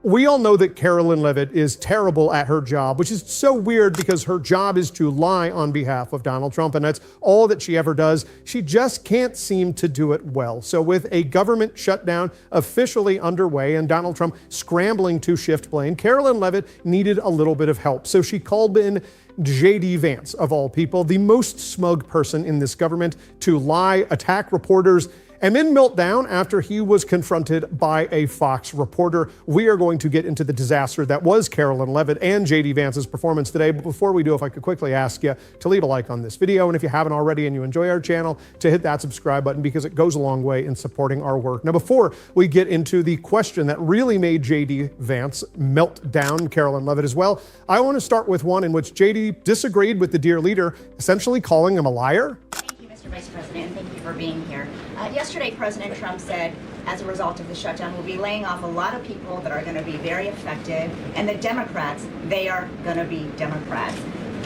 We all know that Karoline Leavitt is terrible at her job, which is so weird because her job is to lie on behalf of Donald Trump, and that's all that she ever does. She just can't seem to do it well. So with a government shutdown officially underway and Donald Trump scrambling to shift blame, Karoline Leavitt needed a little bit of help. So she called in J.D. Vance, of all people, the most smug person in this government, to lie, attack reporters, and then meltdown after he was confronted by a Fox reporter. We are going to get into the disaster that was Karoline Leavitt and J.D. Vance's performance today. But before we do, if I could quickly ask you to leave a like on this video, and if you haven't already and you enjoy our channel, to hit that subscribe button because it goes a long way in supporting our work. Now, before we get into the question that really made J.D. Vance melt down Karoline Leavitt as well, I want to start with one in which J.D. disagreed with the dear leader, essentially calling him a liar. Mr. Vice President, and thank you for being here. Yesterday, President Trump said, as a result of the shutdown, we'll be laying off a lot of people that are going to be very affected, and the Democrats, they are going to be Democrats.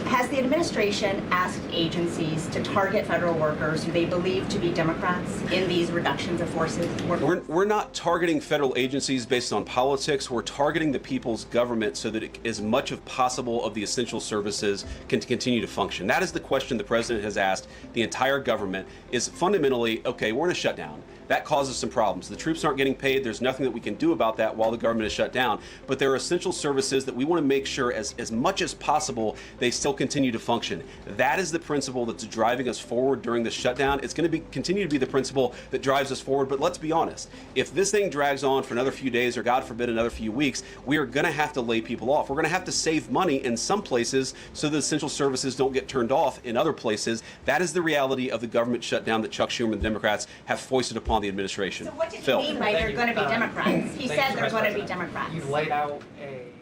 Has the administration asked agencies to target federal workers who they believe to be Democrats in these reductions of forces? We're not targeting federal agencies based on politics. We're targeting the people's government so that as much as possible of the essential services can continue to function. That is the question the president has asked the entire government, is fundamentally, okay, we're in a shutdown. That causes some problems. The troops aren't getting paid. There's nothing that we can do about that while the government is shut down. But there are essential services that we want to make sure as much as possible they still continue to function. That is the principle that's driving us forward during the shutdown. It's going to continue to be the principle that drives us forward. But let's be honest. If this thing drags on for another few days or God forbid another few weeks, we are going to have to lay people off. We're going to have to save money in some places so the essential services don't get turned off in other places. That is the reality of the government shutdown that Chuck Schumer and the Democrats have foisted upon the administration. So what did he mean by they're going to be Democrats? He said they're going to be Democrats. You laid out a...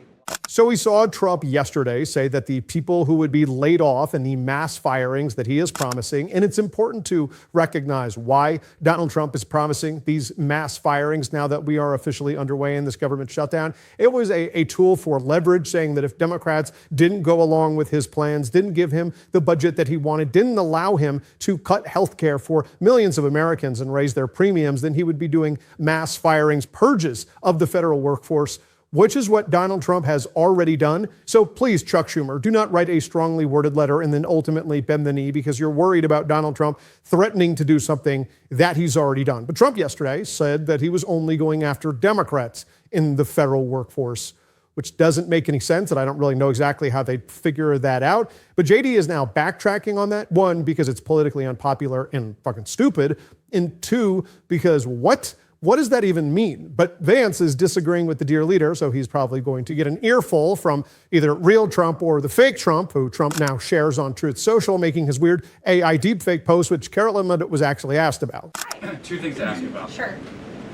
So we saw Trump yesterday say that the people who would be laid off in the mass firings that he is promising, and it's important to recognize why Donald Trump is promising these mass firings now that we are officially underway in this government shutdown. It was a tool for leverage, saying that if Democrats didn't go along with his plans, didn't give him the budget that he wanted, didn't allow him to cut health care for millions of Americans and raise their premiums, then he would be doing mass firings, purges of the federal workforce, which is what Donald Trump has already done. So please, Chuck Schumer, do not write a strongly worded letter and then ultimately bend the knee because you're worried about Donald Trump threatening to do something that he's already done. But Trump yesterday said that he was only going after Democrats in the federal workforce, which doesn't make any sense, and I don't really know exactly how they figure that out. But JD is now backtracking on that. One, because it's politically unpopular and fucking stupid. And two, because what? What does that even mean? But Vance is disagreeing with the dear leader, so he's probably going to get an earful from either real Trump or the fake Trump, who Trump now shares on Truth Social, making his weird AI deepfake post, which Karoline Leavitt was actually asked about. Two things to ask you about. Sure.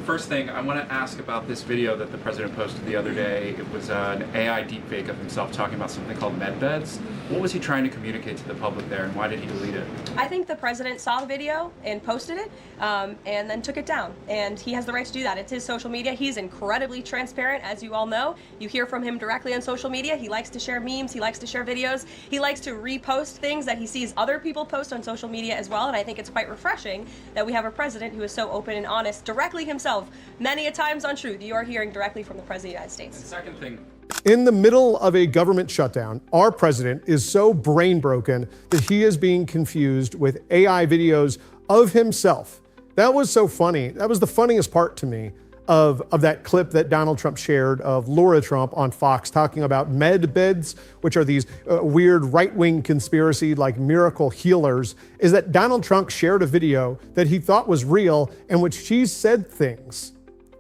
First thing, I want to ask about this video that the president posted the other day. It was an AI deepfake of himself talking about something called med beds. What was he trying to communicate to the public there, and why did he delete it? I think the president saw the video and posted it, and then took it down. And he has the right to do that. It's his social media. He's incredibly transparent, as you all know. You hear from him directly on social media. He likes to share memes. He likes to share videos. He likes to repost things that he sees other people post on social media as well. And I think it's quite refreshing that we have a president who is so open and honest directly himself. Many a times on Truth, you are hearing directly from the President of the United States. And second thing. In the middle of a government shutdown, our president is so brain broken that he is being confused with AI videos of himself. That was so funny. That was the funniest part to me of that clip that Donald Trump shared of Laura Trump on Fox talking about med beds, which are these weird right-wing conspiracy like miracle healers, is that Donald Trump shared a video that he thought was real in which she said things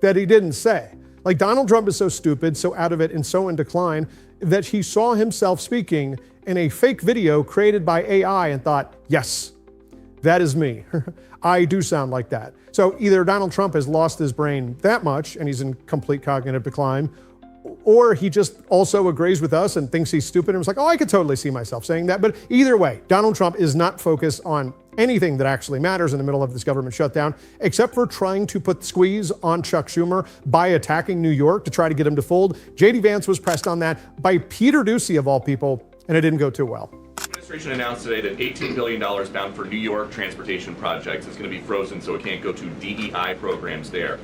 that he didn't say. Like, Donald Trump is so stupid, so out of it, and so in decline that he saw himself speaking in a fake video created by AI and thought, yes, that is me. I do sound like that. So either Donald Trump has lost his brain that much and he's in complete cognitive decline, or he just also agrees with us and thinks he's stupid and was like, oh, I could totally see myself saying that. But either way, Donald Trump is not focused on anything that actually matters in the middle of this government shutdown, except for trying to put the squeeze on Chuck Schumer by attacking New York to try to get him to fold. J.D. Vance was pressed on that by Peter Doocy, of all people, and it didn't go too well. The administration announced today that $18 billion bound for New York transportation projects is going to be frozen, so it can't go to DEI programs there.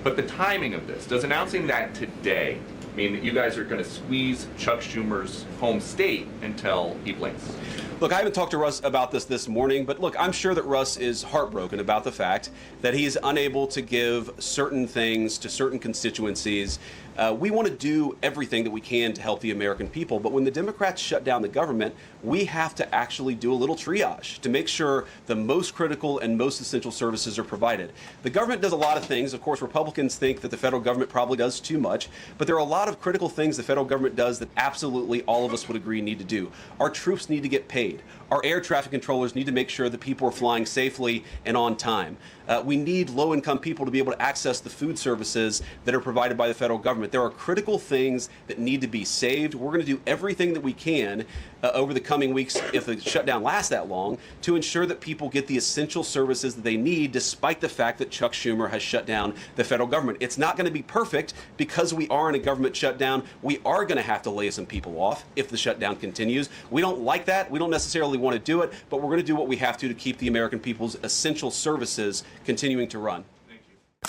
But the timing of this, does announcing that today mean, you guys are going to squeeze Chuck Schumer's home state until he blinks. Look, I haven't talked to Russ about this morning, but look, I'm sure that Russ is heartbroken about the fact that he is unable to give certain things to certain constituencies. We want to do everything that we can to help the American people, but when the Democrats shut down the government, we have to actually do a little triage to make sure the most critical and most essential services are provided. The government does a lot of things. Of course, Republicans think that the federal government probably does too much, but there are a lot of critical things the federal government does that absolutely all of us would agree need to do. Our troops need to get paid. Our air traffic controllers need to make sure that people are flying safely and on time. We need low-income people to be able to access the food services that are provided by the federal government. There are critical things that need to be saved. We're going to do everything that we can over the coming weeks, if the shutdown lasts that long, to ensure that people get the essential services that they need, despite the fact that Chuck Schumer has shut down the federal government. It's not going to be perfect because we are in a government shutdown. We are going to have to lay some people off if the shutdown continues. We don't like that. We don't necessarily want to do it, but we're going to do what we have to keep the American people's essential services continuing to run.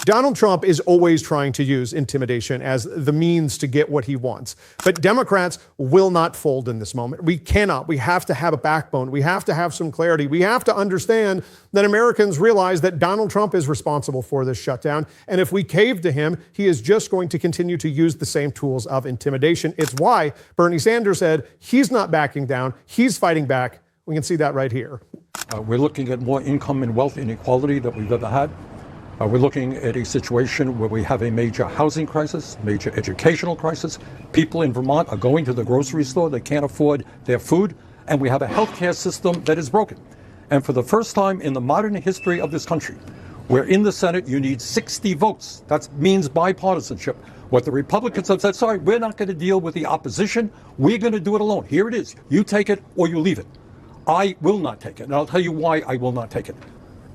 Donald Trump is always trying to use intimidation as the means to get what he wants. But Democrats will not fold in this moment. We cannot. We have to have a backbone. We have to have some clarity. We have to understand that Americans realize that Donald Trump is responsible for this shutdown. And if we cave to him, he is just going to continue to use the same tools of intimidation. It's why Bernie Sanders said he's not backing down. He's fighting back. We can see that right here. We're looking at more income and wealth inequality than we've ever had. We're looking at a situation where we have a major housing crisis, major educational crisis. People in Vermont are going to the grocery store. They can't afford their food. And we have a healthcare system that is broken. And for the first time in the modern history of this country, where in the Senate you need 60 votes. That means bipartisanship. What the Republicans have said, sorry, we're not going to deal with the opposition. We're going to do it alone. Here it is. You take it or you leave it. I will not take it. And I'll tell you why I will not take it.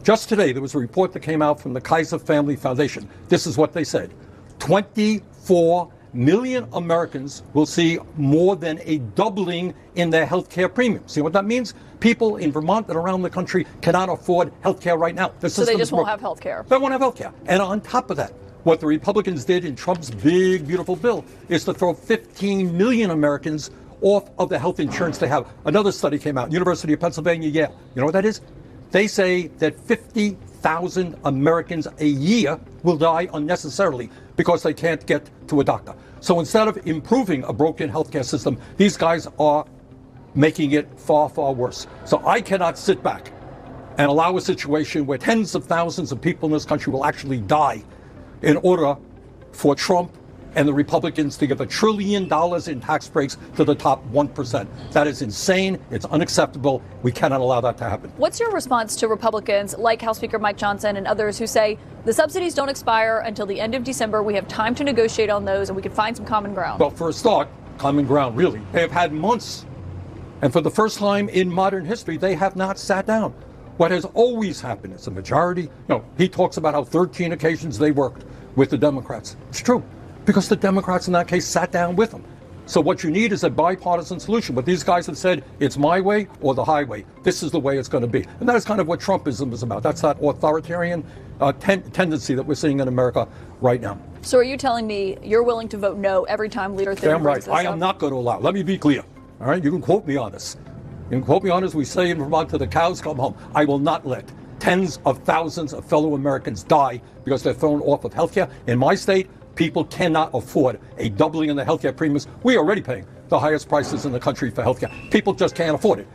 Just today, there was a report that came out from the Kaiser Family Foundation. This is what they said. 24 million Americans will see more than a doubling in their health care premiums. See what that means? People in Vermont and around the country cannot afford health care right now. So they just won't have health care. They won't have health care. And on top of that, what the Republicans did in Trump's big, beautiful bill is to throw 15 million Americans off of the health insurance they have. Another study came out, University of Pennsylvania, Yale. You know what that is? They say that 50,000 Americans a year will die unnecessarily because they can't get to a doctor. So instead of improving a broken healthcare system, these guys are making it far, far worse. So I cannot sit back and allow a situation where tens of thousands of people in this country will actually die in order for Trump and the Republicans to give $1 trillion in tax breaks to the top 1%. That is insane. It's unacceptable. We cannot allow that to happen. What's your response to Republicans like House Speaker Mike Johnson and others who say the subsidies don't expire until the end of December? We have time to negotiate on those and we can find some common ground. Well, for a start, common ground, really. They have had months. And for the first time in modern history, they have not sat down. What has always happened is a majority. He talks about how 13 occasions they worked with the Democrats. It's true. Because the Democrats in that case sat down with them. So what you need is a bipartisan solution. But these guys have said it's my way or the highway. This is the way it's going to be. And that is kind of what Trumpism is about. That's that authoritarian tendency that we're seeing in America right now. So are you telling me you're willing to vote no every time Leader Thinner brings this up? I am not going to allow. Let me be clear. All right, you can quote me on this. You can quote me on this. We say in Vermont, till the cows come home. I will not let tens of thousands of fellow Americans die because they're thrown off of health care. In my state, people cannot afford a doubling in the healthcare premiums. We are already paying the highest prices in the country for healthcare. People just can't afford it.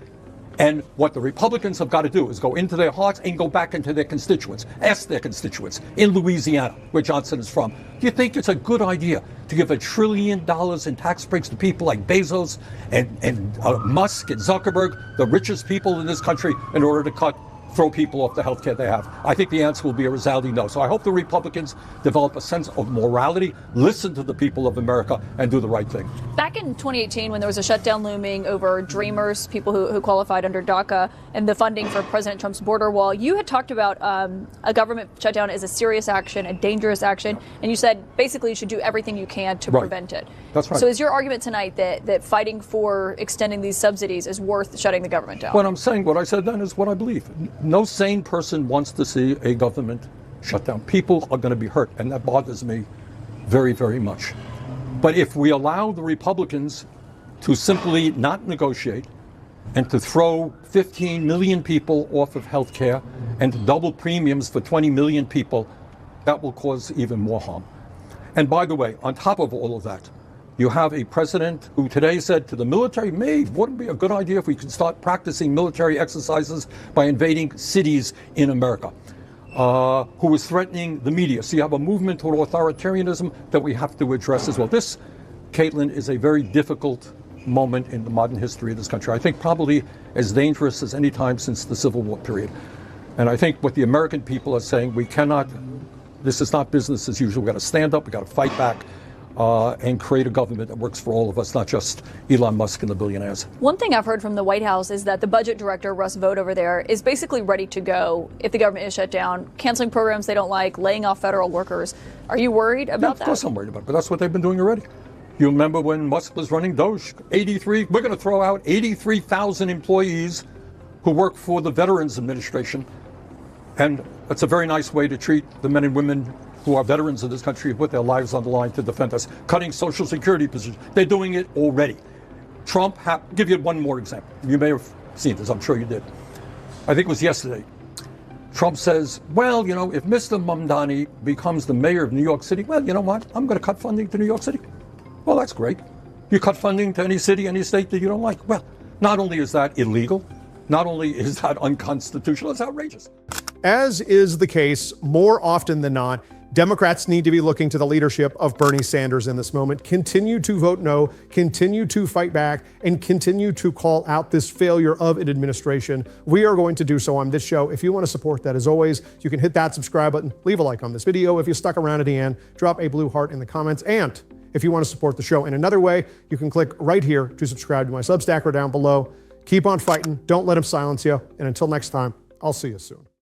And what the Republicans have got to do is go into their hearts and go back into their constituents. Ask their constituents in Louisiana, where Johnson is from. Do you think it's a good idea to give $1 trillion in tax breaks to people like Bezos and Musk and Zuckerberg, the richest people in this country, in order to throw people off the health care they have? I think the answer will be a resounding no. So I hope the Republicans develop a sense of morality, listen to the people of America, and do the right thing. Back in 2018, when there was a shutdown looming over Dreamers, people who qualified under DACA, and the funding for President Trump's border wall, you had talked about a government shutdown as a serious action, a dangerous action, and you said basically you should do everything you can to prevent it. That's right. So is your argument tonight that fighting for extending these subsidies is worth shutting the government down? What I'm saying, what I said then, is what I believe. No sane person wants to see a government shut down. People are going to be hurt, and that bothers me very, very much. But if we allow the Republicans to simply not negotiate and to throw 15 million people off of health care and to double premiums for 20 million people, that will cause even more harm. And by the way, on top of all of that, you have a president who today said to the military, wouldn't it be a good idea if we could start practicing military exercises by invading cities in America, who was threatening the media. So you have a movement toward authoritarianism that we have to address as well. This, Caitlin, is a very difficult moment in the modern history of this country. I think probably as dangerous as any time since the Civil War period. And I think what the American people are saying, this is not business as usual. We've got to stand up, we've got to fight back, and create a government that works for all of us, not just Elon Musk and the billionaires. One thing I've heard from the White House is that the budget director, Russ Vought over there, is basically ready to go if the government is shut down, canceling programs they don't like, laying off federal workers. Are you worried about that? Of course I'm worried about it, but that's what they've been doing already. You remember when Musk was running Doge, we're going to throw out 83,000 employees who work for the Veterans Administration. And that's a very nice way to treat the men and women who are veterans of this country, who put their lives on the line to defend us, cutting Social Security positions. They're doing it already. Give you one more example. You may have seen this, I'm sure you did. I think it was yesterday. Trump says, well, if Mr. Mamdani becomes the mayor of New York City, well, you know what? I'm going to cut funding to New York City. Well, that's great. You cut funding to any city, any state that you don't like. Well, not only is that illegal, not only is that unconstitutional, it's outrageous. As is the case more often than not, Democrats need to be looking to the leadership of Bernie Sanders in this moment. Continue to vote no, continue to fight back, and continue to call out this failure of an administration. We are going to do so on this show. If you want to support that, as always, you can hit that subscribe button, leave a like on this video. If you stuck around at the end, drop a blue heart in the comments. And if you want to support the show in another way, you can click right here to subscribe to my Substack or down below. Keep on fighting. Don't let them silence you. And until next time, I'll see you soon.